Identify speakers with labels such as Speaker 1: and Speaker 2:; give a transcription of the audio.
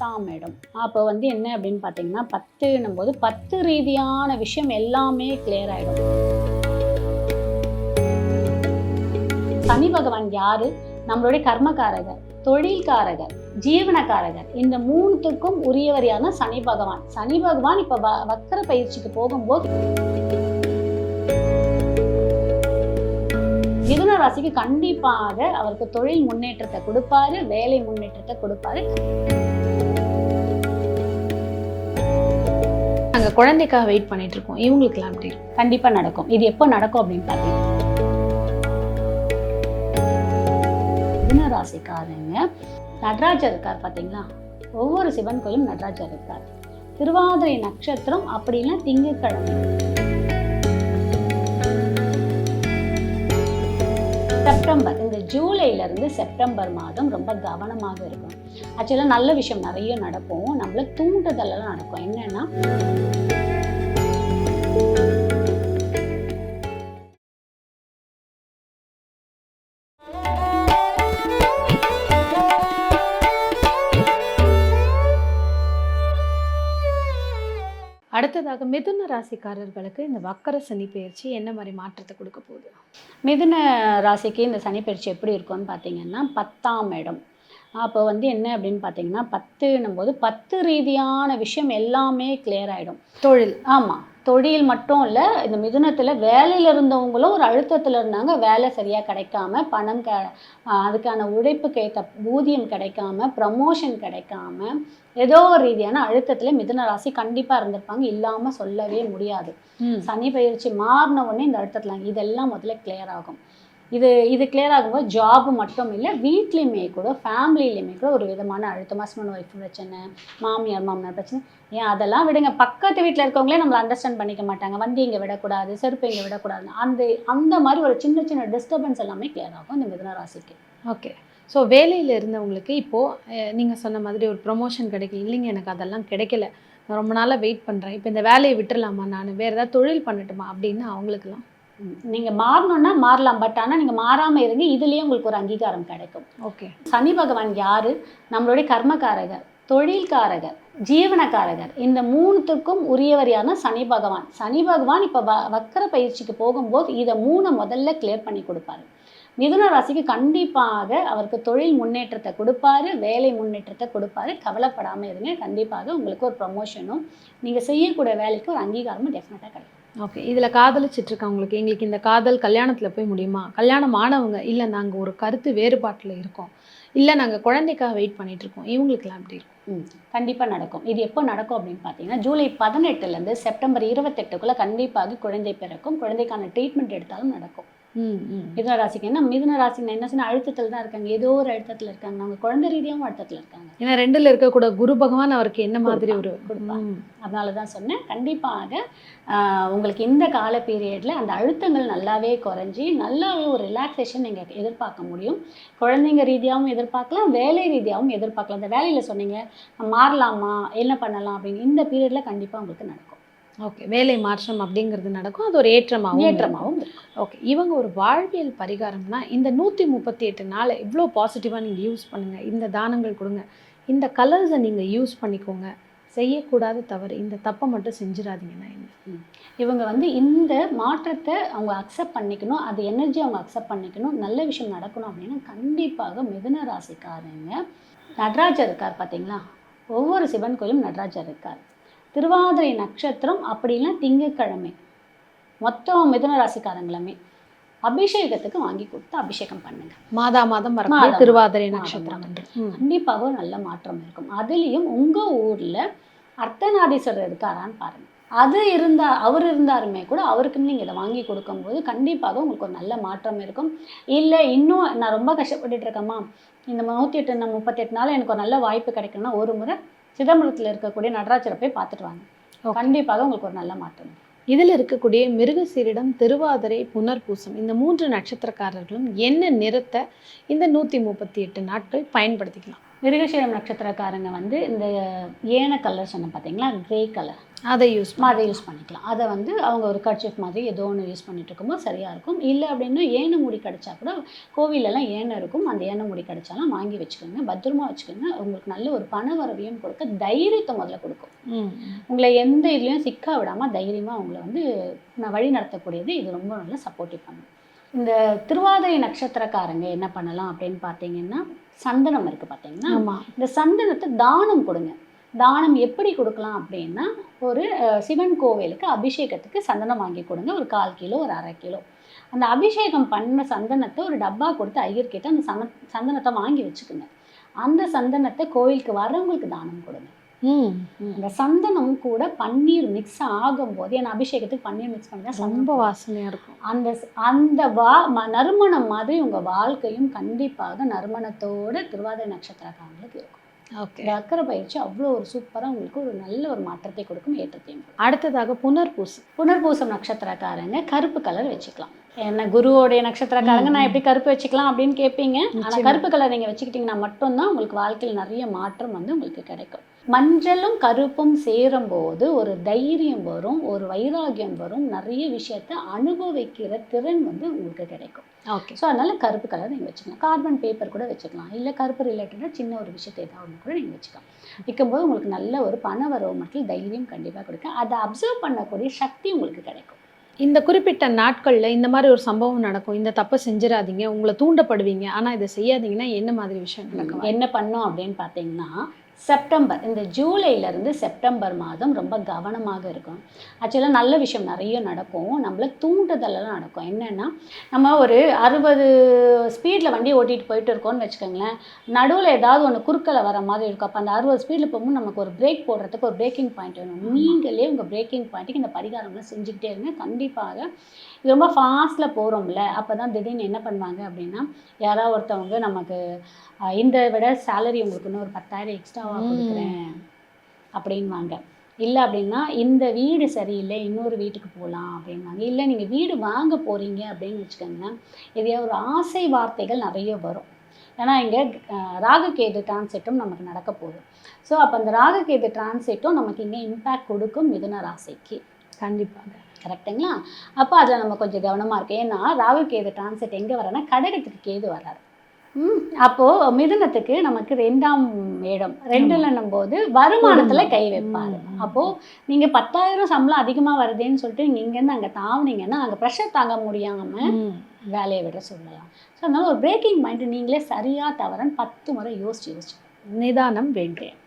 Speaker 1: 10ஆம் இடம். அப்போ வந்து என்ன அப்படின்னு பார்த்தீங்கன்னா 10ன்னும் போது 10 ரீதியான விஷயம் எல்லாமே கிளியர் ஆயிடும். சனி பகவான் யாரு? நம்மளுடைய கர்மகாரகர், தொழில்காரகர், ஜீவனக்காரகர். இந்த மூணுத்துக்கும் உரியவர் யாருன்னா சனி பகவான். சனி பகவான் இப்ப வக்கர பயிற்சிக்கு போகும்போது மிதுன ராசிக்கு கண்டிப்பாக அவருக்கு தொழில் முன்னேற்றத்தை கொடுப்பாரு, வேலை முன்னேற்றத்தை கொடுப்பாரு.
Speaker 2: நாங்க குழந்தைக்காக வெயிட் பண்ணிட்டு இருக்கோம், இவங்களுக்குலாம் எப்படி இருக்கும்?
Speaker 1: கண்டிப்பா நடக்கும். இது எப்போ நடக்கும் அப்படின்னு பார்த்தீங்கன்னா மிதுன ராசிக்காரங்க நடராஜர் இருக்கார் பார்த்தீங்களா, ஒவ்வொரு சிவன் கோயிலும் நடராஜர் இருக்கார். திருவாதிரை நட்சத்திரம் அப்படின்னா திங்கட்கிழமை. செப்டம்பர், இந்த ஜூலைல இருந்து செப்டம்பர் மாதம் ரொம்ப கவனமாக இருக்கும். ஆக்சுவலாக நல்ல விஷயம் நிறைய நடக்கும், நம்மள தூண்டுதலெல்லாம் நடக்கும். என்னன்னா
Speaker 2: அடுத்ததாக மிதுன ராசிக்காரர்களுக்கு இந்த வக்கர சனி பயிற்சி என்ன மாதிரி மாற்றத்தை கொடுக்க போகுது?
Speaker 1: மிதுன ராசிக்கு இந்த சனி பயிற்சி எப்படி இருக்கும்னு பார்த்தீங்கன்னா 10ஆம் இடம். அப்போ வந்து என்ன அப்படின்னு பார்த்தீங்கன்னா 10ன்னும் போது 10 ரீதியான விஷயம் எல்லாமே கிளியர் ஆகிடும்.
Speaker 2: தொழில்,
Speaker 1: ஆமாம், தொழில் மட்டும் இல்லை, இந்த மிதுனத்தில் வேலையில் இருந்தவங்களும் ஒரு அழுத்தத்தில் இருந்தாங்க. வேலை சரியாக கிடைக்காம, பணம் அதுக்கான உழைப்புக்கு ஏற்ற ஊதியம் கிடைக்காம, ப்ரமோஷன் கிடைக்காம, ஏதோ ஒரு ரீதியான அழுத்தத்தில் மிதுன ராசி கண்டிப்பாக இருந்திருப்பாங்க, இல்லாமல் சொல்லவே முடியாது. சனி பயிற்சி மாறின உடனே இந்த அழுத்தத்தில் இதெல்லாம் முதல்ல கிளியர் ஆகும். இது கிளியர் ஆகும்போது ஜாப் மட்டும் இல்லை, வீட்லேயுமே கூட, ஃபேமிலியிலையுமே கூட ஒரு விதமான அழுத்தம், ஹஸ்பண்ட் ஒய்ஃப் பிரச்சனை, மாமியார் மாமனார் பிரச்சனை, ஏன் அதெல்லாம் விடுங்க, பக்கத்து வீட்டில் இருக்கவங்களே நம்மளை அண்டர்ஸ்டாண்ட் பண்ணிக்க மாட்டாங்க. வண்டி இங்கே விடக்கூடாது, செருப்பு இங்கே விடக்கூடாது, அந்த மாதிரி ஒரு சின்ன சின்ன டிஸ்டர்பன்ஸ் எல்லாமே கிளியர் ஆகும் இந்த மிதுன ராசிக்கு.
Speaker 2: ஓகே. ஸோ வேலையில் இருந்தவங்களுக்கு இப்போது நீங்கள் சொன்ன மாதிரி ஒரு ப்ரொமோஷன் கிடைக்கல, இல்லைங்க எனக்கு அதெல்லாம் கிடைக்கல, நான் ரொம்ப நாளாக வெயிட் பண்ணுறேன், இப்போ இந்த வேலையை விட்டுறலாமா, நான் வேறு ஏதாவது தொழில் பண்ணட்டுமா அப்படின்னு அவங்களுக்குலாம்
Speaker 1: நீங்கள் மாறணும்னா மாறலாம், பட் ஆனால் நீங்கள் மாறாமல் இருங்க, இதுலேயே உங்களுக்கு ஒரு அங்கீகாரம் கிடைக்கும்.
Speaker 2: ஓகே.
Speaker 1: சனி பகவான் யாரு? நம்மளுடைய கர்மகாரகர், தொழில்காரகர், ஜீவனக்காரகர். இந்த மூணுத்துக்கும் உரியவர் யாருன்னா சனி பகவான். சனி பகவான் இப்போ வக்கர பயிற்சிக்கு போகும்போது இதை முதல்ல கிளியர் பண்ணி கொடுப்பாரு. மிதுன ராசிக்கு கண்டிப்பாக அவருக்கு தொழில் முன்னேற்றத்தை கொடுப்பாரு, வேலை முன்னேற்றத்தை கொடுப்பாரு. கவலைப்படாமல் இருங்க, கண்டிப்பாக உங்களுக்கு ஒரு ப்ரமோஷனும் நீங்கள் செய்யக்கூடிய வேலைக்கு ஒரு அங்கீகாரமும் டெஃபினட்டாக கிடைக்கும்.
Speaker 2: ஓகே. இதில் காதலிச்சிட்ருக்கவங்களுக்கு எங்களுக்கு இந்த காதல் கல்யாணத்தில் போய் முடியுமா, கல்யாணம் ஆனவங்க இல்லை நாங்கள் ஒரு கருத்து வேறுபாட்டில் இருக்கோம், இல்லை நாங்கள் குழந்தைக்காக வெயிட் பண்ணிகிட்ருக்கோம், இவங்களுக்குலாம் எப்படி இருக்கும்?
Speaker 1: கண்டிப்பாக நடக்கும். இது எப்போ நடக்கும் அப்படின்னு பார்த்தீங்கன்னா ஜூலை 18லேருந்து செப்டம்பர் 28க்குள்ளே கண்டிப்பாக குழந்தை பிறக்கும். குழந்தைக்கான ட்ரீட்மெண்ட் எடுத்தாலும் நடக்கும். மிதுன ராசிக்கு என்ன, மிதுன ராசி என்ன சொன்னால் அழுத்தத்தில் தான் இருக்காங்க, ஏதோ ஒரு அழுத்தத்தில் இருக்காங்க, அவங்க குழந்தை ரீதியாகவும் அழுத்தத்தில் இருக்காங்க.
Speaker 2: ஏன்னா 2ல் இருக்கக்கூட குரு பகவான் அவருக்கு என்ன மாதிரி ஒரு
Speaker 1: கொடுப்பாங்க. அதனால தான் சொன்னேன், கண்டிப்பாக உங்களுக்கு இந்த கால பீரியடில் அந்த அழுத்தங்கள் நல்லாவே குறைஞ்சி நல்லாவே ஒரு ரிலாக்ஸேஷன் நீங்கள் எதிர்பார்க்க முடியும். குழந்தைங்க ரீதியாகவும் எதிர்பார்க்கலாம், வேலை ரீதியாகவும் எதிர்பார்க்கலாம். அந்த வேலையில் சொன்னீங்க மாறலாமா, என்ன பண்ணலாம் அப்படின்னு, இந்த பீரியடில் கண்டிப்பாக உங்களுக்கு நடக்கும்.
Speaker 2: ஓகே. வேலை மாற்றம் அப்படிங்கிறது நடக்கும், அது ஒரு ஏற்றமாகவும். ஓகே. இவங்க ஒரு வாழ்வியல் பரிகாரம்னா இந்த 138 நாளை இவ்வளோ பாசிட்டிவாக நீங்கள் யூஸ் பண்ணுங்கள், இந்த தானங்கள் கொடுங்க, இந்த கலர்ஸை நீங்கள் யூஸ் பண்ணிக்கோங்க, செய்யக்கூடாத தவறு, இந்த தப்பை மட்டும் செஞ்சிடாதீங்கன்னா என்ன?
Speaker 1: இவங்க வந்து இந்த மாற்றத்தை அவங்க அக்செப்ட் பண்ணிக்கணும், அது எனர்ஜி அவங்க அக்செப்ட் பண்ணிக்கணும், நல்ல விஷயம் நடக்கணும் அப்படின்னா கண்டிப்பாக மிதுன ராசிக்காரங்க நடராஜர் இருக்கார் பார்த்தீங்களா, ஒவ்வொரு சிவன் கோயிலும் நடராஜர் இருக்கார். திருவாதிரை நட்சத்திரம் அப்படின்னா திங்கட்கிழமை மொத்தம் மிதுன ராசிக்காரங்களுமே அபிஷேகத்துக்கு வாங்கி கொடுத்து அபிஷேகம் பண்ணுங்க.
Speaker 2: மாதம் திருவாதிரை நட்சத்திரம்
Speaker 1: கண்டிப்பாக ஒரு நல்ல மாற்றம் இருக்கும். அதுலேயும் உங்கள் ஊரில் அர்த்தநாதீஸ்வரர் இருக்காரான்னு பாருங்கள். அவர் இருந்தாருமே கூட அவருக்குன்னு நீங்கள் இதை வாங்கி கொடுக்கும்போது கண்டிப்பாக உங்களுக்கு ஒரு நல்ல மாற்றம் இருக்கும். இல்லை இன்னும் நான் ரொம்ப கஷ்டப்பட்டுட்டு இருக்கேம்மா, இந்த 138 நாள் எனக்கு ஒரு நல்ல வாய்ப்பு கிடைக்கணும்னா ஒரு முறை சிதம்பரத்தில் இருக்கக்கூடிய நடராஜரை போய் பார்த்துட்டு வாங்க, கண்டிப்பாக உங்களுக்கு ஒரு நல்ல மாற்றம்.
Speaker 2: இதில் இருக்கக்கூடிய மிருகசீரிடம், திருவாதிரை, புனர்பூசம் இந்த 3 நட்சத்திரக்காரர்களும் என்ன நிறத்தை இந்த 138 நாட்கள் பயன்படுத்திக்கலாம்?
Speaker 1: மிருகசீரம் நட்சத்திரக்காரங்க வந்து இந்த ஏன கலர் சொன்ன பார்த்தீங்களா, கிரே கலர்,
Speaker 2: அதை யூஸ்
Speaker 1: அதை யூஸ் பண்ணிக்கலாம். அதை வந்து அவங்க ஒரு கர்ச்சீஃப் மாதிரி ஏதோ ஒன்று யூஸ் பண்ணிட்டு இருக்கும்போது சரியாக இருக்கும். இல்லை அப்படின்னா ஏன முடி கிடச்சா கூட கோவிலெல்லாம் ஏனை இருக்கும், அந்த ஏனை முடி கிடச்சாலும் வாங்கி வச்சுக்கோங்க, பத்திரமா வச்சுக்கோங்க. உங்களுக்கு நல்ல ஒரு பண வரவையும் கொடுக்க, தைரியத்தை முதல்ல கொடுக்கும். உங்களை எந்த இதுலேயும் சிக்க விடாமல் தைரியமாக உங்களை வந்து வழி நடத்தக்கூடியது இது ரொம்ப நல்லா சப்போர்ட்டிவ் பண்ணும். இந்த திருவாதிரை நட்சத்திரக்காரங்க என்ன பண்ணலாம் அப்படின்னு பார்த்தீங்கன்னா, சந்தனம் இருக்குது பார்த்தீங்கன்னா, இந்த சந்தனத்தை தானம் கொடுங்க. தானம் எப்படி கொடுக்கலாம் அப்படின்னா, ஒரு சிவன் கோவிலுக்கு அபிஷேகத்துக்கு சந்தனம் வாங்கி கொடுங்க. ஒரு 1/4 கிலோ, ஒரு 1/2 கிலோ. அந்த அபிஷேகம் பண்ண சந்தனத்தை ஒரு டப்பா கொடுத்து ஐயர்கிட்ட அந்த சந்தனத்தை வாங்கி வச்சுக்கோங்க. அந்த சந்தனத்தை கோவிலுக்கு வர்றவங்களுக்கு தானம் கொடுங்க. இந்த சந்தனம் கூட பன்னீர் மிக்ஸ் ஆகும்போது, ஏன்னா அபிஷேகத்துக்கு பன்னீர் மிக்ஸ் பண்ணி தான்
Speaker 2: ரொம்ப வாசனையாக இருக்கும்.
Speaker 1: அந்த நறுமணம் மாதிரி உங்கள் வாழ்க்கையும் கண்டிப்பாக நறுமணத்தோட திருவாதிரை நட்சத்திரக்காரங்களுக்கு இருக்கும்.
Speaker 2: ஓகே.
Speaker 1: அக்கறை பயிற்சி அவ்வளோ ஒரு சூப்பராக உங்களுக்கு ஒரு நல்ல ஒரு மாற்றத்தை கொடுக்கும், ஏற்றத்தையும்.
Speaker 2: அடுத்ததாக
Speaker 1: புனர்பூசம் நட்சத்திரக்காரங்க கருப்பு கலர் வச்சுக்கலாம். என்ன குருவோடைய நட்சத்திரக்காரங்க நான் எப்படி கருப்பு வச்சுக்கலாம் அப்படின்னு கேட்பீங்க. ஆனால் கருப்பு கலர் நீங்கள் வச்சுக்கிட்டிங்கன்னா மட்டும்தான் உங்களுக்கு வாழ்க்கையில் நிறைய மாற்றம் வந்து உங்களுக்கு கிடைக்கும். மஞ்சளும் கருப்பும் சேரும்போது ஒரு தைரியம் வரும், ஒரு வைராகியம் வரும், நிறைய விஷயத்தை அனுபவிக்கிற திறன் வந்து உங்களுக்கு கிடைக்கும்.
Speaker 2: ஓகே.
Speaker 1: ஸோ அதனால் கருப்பு கலர் நீங்கள் வச்சுக்கலாம். கார்பன் பேப்பர் கூட வச்சுக்கலாம், இல்லை கருப்பு ரிலேட்டடாக சின்ன ஒரு விஷயத்தை ஏதாவது கூட நீங்கள் வச்சுக்கலாம். வைக்கும்போது உங்களுக்கு நல்ல ஒரு பண வரவு மட்டும் தைரியம் கண்டிப்பாக கொடுக்கும். அதை அப்சர்வ் பண்ணக்கூடிய சக்தி உங்களுக்கு கிடைக்கும்.
Speaker 2: இந்த குறிப்பிட்ட நாட்களில் இந்த மாதிரி ஒரு சம்பவம் நடக்கும், இந்த தப்பை செஞ்சிடாதீங்க, உங்களை தூண்டப்படுவீங்க, ஆனால் இதை செய்யாதீங்கன்னா என்ன மாதிரி விஷயம் நடக்கும்?
Speaker 1: என்ன பண்ணோம் அப்படின்னு பார்த்தீங்கன்னா, செப்டம்பர், இந்த ஜூலையிலேருந்து செப்டம்பர் மாதம் ரொம்ப கவனமாக இருக்கும். ஆக்சுவலாக நல்ல விஷயம் நிறைய நடக்கும், நம்மள தூண்டுதலெல்லாம் நடக்கும். என்னென்னா, நம்ம ஒரு 60 ஸ்பீடில் வண்டி ஓட்டிகிட்டு போயிட்டு இருக்கோம்னு வச்சுக்கோங்களேன், நடுவில் ஏதாவது ஒன்று குறுக்கலை வர மாதிரி இருக்கும். அப்போ அந்த 60 ஸ்பீடில் போகும்போது நமக்கு ஒரு பிரேக் போடுறதுக்கு ஒரு பிரேக்கிங் பாயிண்ட் வேணும். நீங்களே உங்கள் பிரேக்கிங் பாயிண்ட்டுக்கு இந்த பரிகாரம்லாம் செஞ்சுக்கிட்டே இருங்க. கண்டிப்பாக இது ரொம்ப ஃபாஸ்ட்டில் போகிறோம்ல, அப்போ தான் திடீர்னு என்ன பண்ணுவாங்க அப்படின்னா, யாராவது ஒருத்தவங்க நமக்கு இந்த விட சேலரி உங்களுக்கு இன்னும் ஒரு 10,000 எக்ஸ்ட்ராவாக கொடுக்குறேன் அப்படின்வாங்க. இல்லை அப்படின்னா, இந்த வீடு சரியில்லை, இன்னொரு வீட்டுக்கு போகலாம் அப்படின்வாங்க. இல்லை நீங்கள் வீடு வாங்க போகிறீங்க அப்படின்னு வச்சுக்கோங்களேன், எதையாவது ஒரு ஆசை வார்த்தைகள் நிறைய வரும். ஏன்னா இங்கே ராகுகேது டிரான்சிட்டும் நமக்கு நடக்க போகுது. ஸோ அப்போ அந்த ராகுகேது டிரான்சிட்டும் நமக்கு இங்கே இம்பேக்ட் கொடுக்கும் மிதுன ராசிக்கு.
Speaker 2: கண்டிப்பாக.
Speaker 1: கரெக்டுங்களா? அப்போ அதில் நம்ம கொஞ்சம் கவனமாக இருக்கும். ஏன்னா ராகுகேது டிரான்சிட் எங்கே வர்றனா, கடகத்துக்கு கேது வர்றாரு. அப்போது மிதுனத்துக்கு நமக்கு 2ஆம் இடம், 2ல் போது வருமானத்தில் கை வைப்பாரு. அப்போது நீங்கள் 10,000 சம்பளம் அதிகமாக வருதுன்னு சொல்லிட்டு நீங்கள் இங்கேருந்து அங்கே தாவுனீங்கன்னா, அங்கே ப்ரெஷர் தாங்க முடியாமல் வேலையை விட சொல்லலாம். ஸோ அதனால் ஒரு பிரேக்கிங் பாயிண்ட் நீங்களே சரியாக தவறன்னு 10 முறை யோசிச்சு
Speaker 2: நிதானம் வேண்டும்.